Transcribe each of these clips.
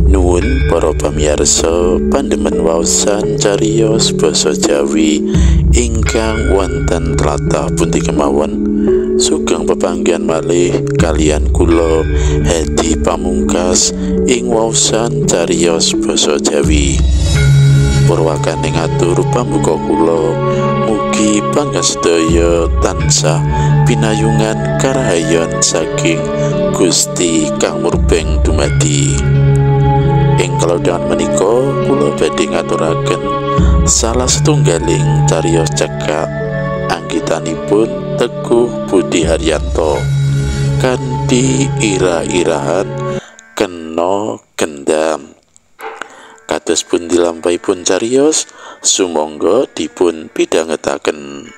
Nuwun para pamirsa pandhemen waosan cariyos basa Jawi ingkang wonten tlatah pundi kemawon. Sugeng pepanggihan malih kalian kula Hedi Pamungkas ing waosan cariyos basa Jawi. Purwakane ngatur pambuka kula mugi pangasedaya tansah pinayungan karahayon saking Gusti Kang Murbeng dumadi. Ing kalodhangan menika kula badhe ngaturaken salah setunggaling cariyos cekak anggitanipun Teguh Budi Haryanto kanthi irah-irahan Kena Gendam. Kados pundi lampahipun cariyos, sumangga dipun pidhangetaken.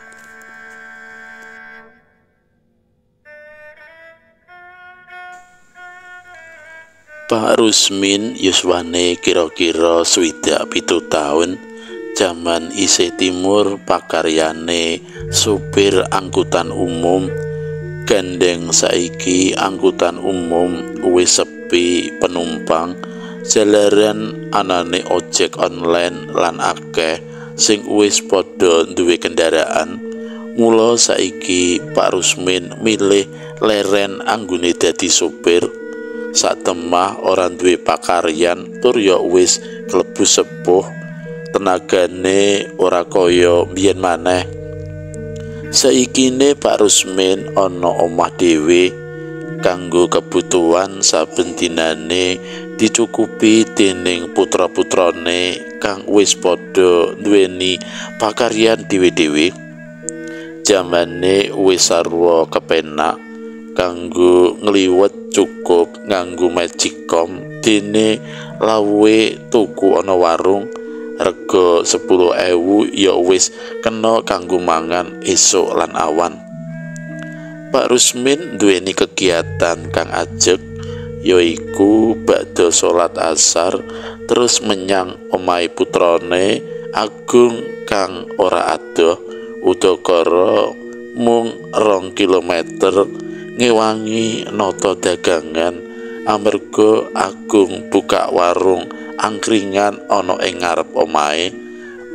Pak Rusmin yuswane kira-kira 67 taun, jaman isih timur pakaryane supir angkutan umum. Gandeng saiki angkutan umum wis sepi penumpang, jalaran anane ojek online lan akeh sing wis padha duwe kendaraan. Mula saiki Pak Rusmin milih leren anggone dadi supir. Satemah ora duwe pakaryan tur ya wis klebu sepuh, tenagane ora kaya biyen maneh. Saikine Pak Rusmin ana omah dhewe kanggo kebutuhan saben dinane dicukupi dening putra-putrane kang wis padha duweni pakaryan dhewe-dhewe. Jamane wis sarwa kepenak kanggo ngliwet cukup nganggo magicom, dene lawe tuku ana warung rega 10.000 ya wis kena kanggo mangan esuk lan awan. Pak Rusmin duweni kegiatan kang ajeg, yaiku badhe salat asar terus menyang omahe putrane Agung kang ora adoh udakara mung 2 kilometer ngewangi nata dagangan amarga Agung buka warung angkringan ana ing ngarep omahe.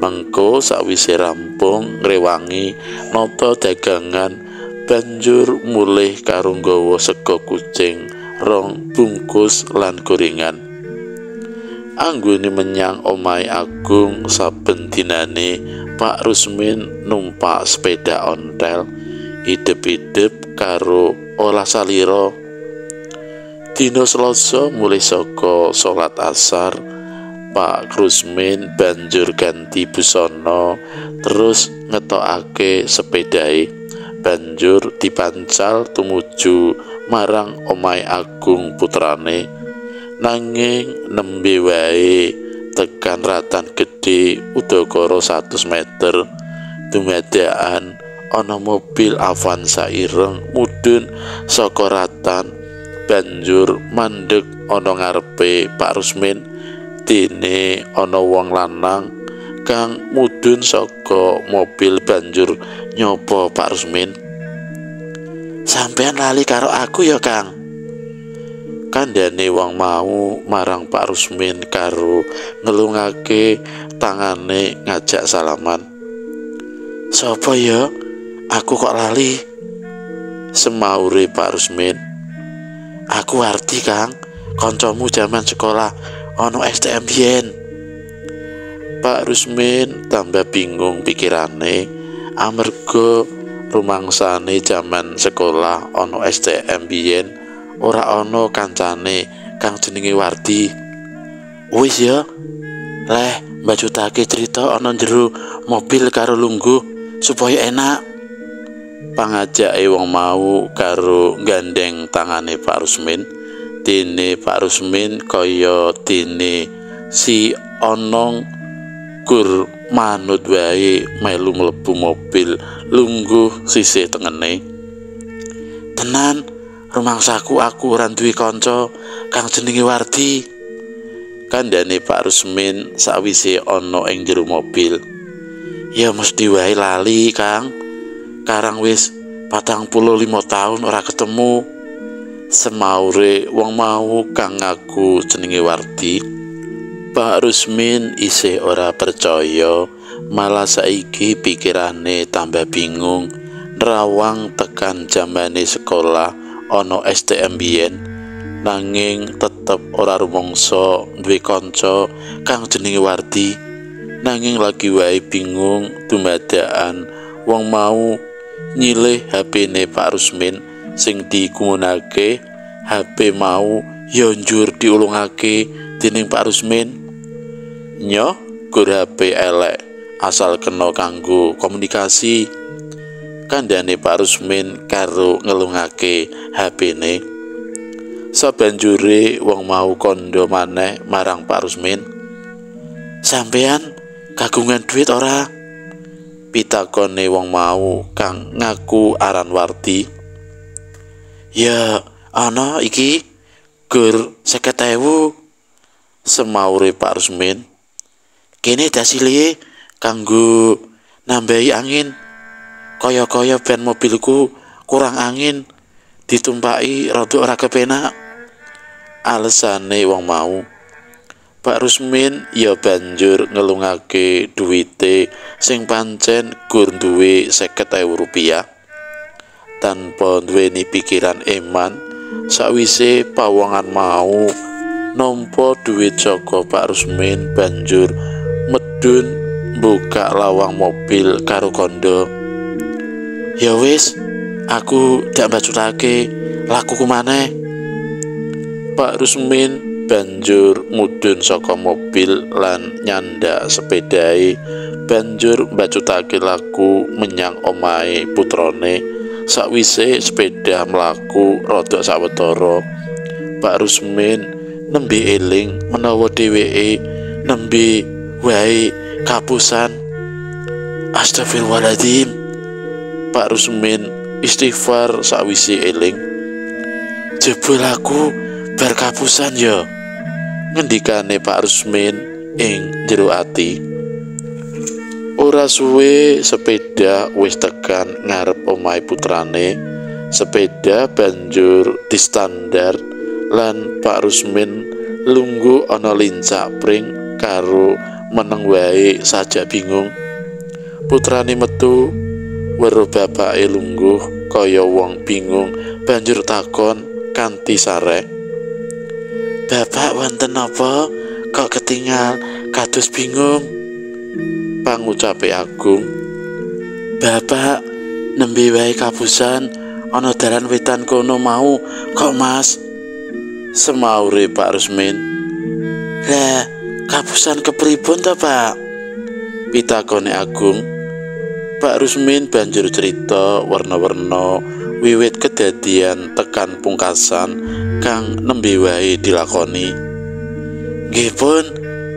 Mengko sawise rampung ngrewangi nata dagangan, banjur mulih karo nggawa sega kucing 2 bungkus lan gorengan. Anggone menyang omahe Agung saben dinane Pak Rusmin numpak sepeda ontel, idep-idep karo olah salira. Dina Selasa mulih saka salat asar, Pak Rusmin banjur ganti busana terus ngetokake sepedahe, banjur dipancal tumuju marang omahe Agung putrane. Nanging nembe wae tekan Ratan Gedhe udakara 100 meter dumadakan ana mobil Avanza ireng mudhun saka Ratan, banjur mandheg ana ngarepe Pak Rusmin. Dene ana wong lanang kang mudhun saka mobil banjur nyoba Pak Rusmin. "Sampeyan lali karo aku ya, Kang?" Kandhane wong mau marang Pak Rusmin karo ngelungake tangane ngajak salaman. "Sopo ya? Aku kok lali," semaure Pak Rusmin. "Aku arti, Kang, kancamu jaman sekolah ana STM biyen." Pak Rusmin tambah bingung pikirane amarga rumangsane jaman sekolah ana STM biyen ora ana kancane kang jenenge Wardi. "Wis ya, leh mbajutake cerita ana jero mobil karo lungguh supaya enak," pangajake wong mau karo gandeng tangane Pak Rusmin. Dene Pak Rusmin kaya dene si onong gur manut wae melu mlebu mobil lungguh sisih tengene. "Tenan, rumangsaku aku ora duwe kanca kang jenenge Wardi," kandhane Pak Rusmin sawise ana ing jero mobil. "Ya mesti wae lali, Kang. Karang wis 45 taun ora ketemu," Semaure wong mau kang ngaku jenenge Wardi, Pak Rusmin isih ora percaya, malah saiki pikirane tambah bingung. Nerawang tekan jamane sekolah ana STM biyen, nanging tetep ora rumangsa duwe kanca kang jenenge Wardi. Nanging lagi wae bingung dumadakan wong mau nyilih HP-ne Pak Rusmin sing digunakake. HP mau ya njur diulungake dening Pak Rusmin. Nyoh gur HP elek, asal kena kanggo komunikasi, kandhane Pak Rusmin karo ngelungake HP-ne. Sabanjure wong mau kandha maneh marang Pak Rusmin. "Sampean kagungan duit ora?" pitakone wong mau kang ngaku aran Wardi. "Ya ana iki gur 50.000, semaure Pak Rusmin. "Kene dasile kanggo nambahi angin. Kaya-kaya ben mobilku kurang angin, ditumpaki rada ora kepenak," alesane wong mau. Pak Rusmin ya banjur ngelungake duwite sing pancen gur duwe 50.000 rupiah. Tanpa duweni pikiran eman, sawise pawongan mau nampa duit saka Pak Rusmin, banjur medun buka lawang mobil karo kondo. "Ya wis, aku dak mbacutake lakuku maneh." Pak Rusmin banjur mudhun saka mobil lan nyandak sepedahe, banjur mbacutake laku menyang omahe putrane. Sakwise sepeda mlaku rada sawetara, Pak Rusmin nembe eling menawa dheweke nembe wae kapusan. "Astagfirullahaladzim," Pak Rusmin istighfar sakwise eling. "Jebul aku bar kapusan ya," ngendikane Pak Rusmin ing jero ati. Ora suwe sepeda wis tekan ngarep omahe putrane. Sepeda banjur distandar lan Pak Rusmin lungguh ana lincak pring karo meneng wae saja bingung. Putrane metu weruh bapake lungguh kaya wong bingung, banjur takon kanthi sareh, "Bapak wonten napa kok ketingal kados bingung?" Pangucape Agung, "Bapak nembe wae kapusan ana dalan wetan kono mau kok Mas," semaure Pak Rusmin. "Lah kapusan kepripun ta Pak?" pitakone Agung. Pak Rusmin banjur cerita werna-werna wiwit kedadian tekan pungkasan kang nembe wae dilakoni. "Nggih pun,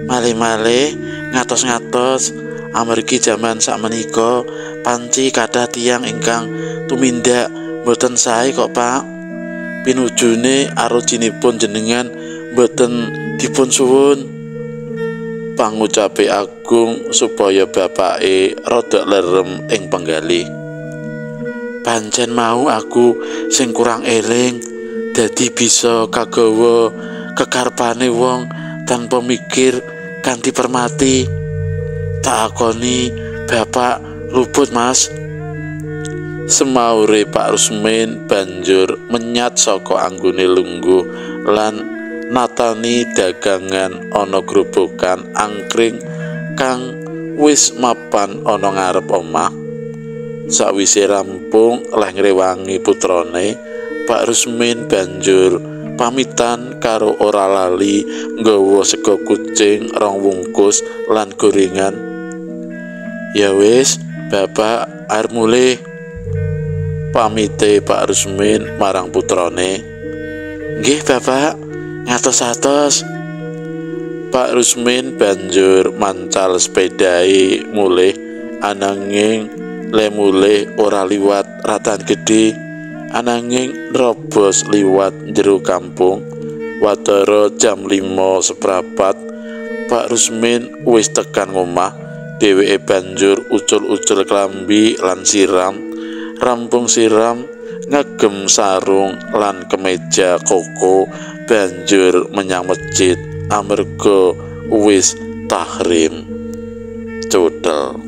malih-malih ngatos-ngatos amargi jaman sakmenika panci kathah tiyang ingkang tumindak mboten sae kok Pak. Pinujune arujinipun jenengan mboten dipun suwun." Pangucape Agung supaya bapake rada lerem ing penggalih. "Pancen mau aku sing kurang eling, dadi bisa kagawa kekarepane wong tanpa mikir kanthi permati. Tak akoni Bapak luput Mas," semaure Pak Rusmin banjur menyat saka anggone lungguh lan natani dagangan ana grobogan angkring kang wis mapan ana ngarep omah. Sawise rampung leh ngrewangi putrane, Pak Rusmin banjur pamitan karo ora lali nggawa sego kucing 2 wungkus lan gorengan. "Ya wis, Bapak arep mulih," pamite Pak Rusmin marang putrane. "Nggih Bapak, ngatos-atos." Pak Rusmin banjur mancal sepedahe mulih, ananging le mulih ora liwat ratan gedhe, ananging nerobos liwat jero kampung. Watara jam 5 seprapat Pak Rusmin wis tekan ngomah. Dheweke banjur ucul-ucul klambi lan siram. Rampung siram, ngegem sarung lan kemeja koko banjur menyang masjid amarga wis tahrim. Cudel.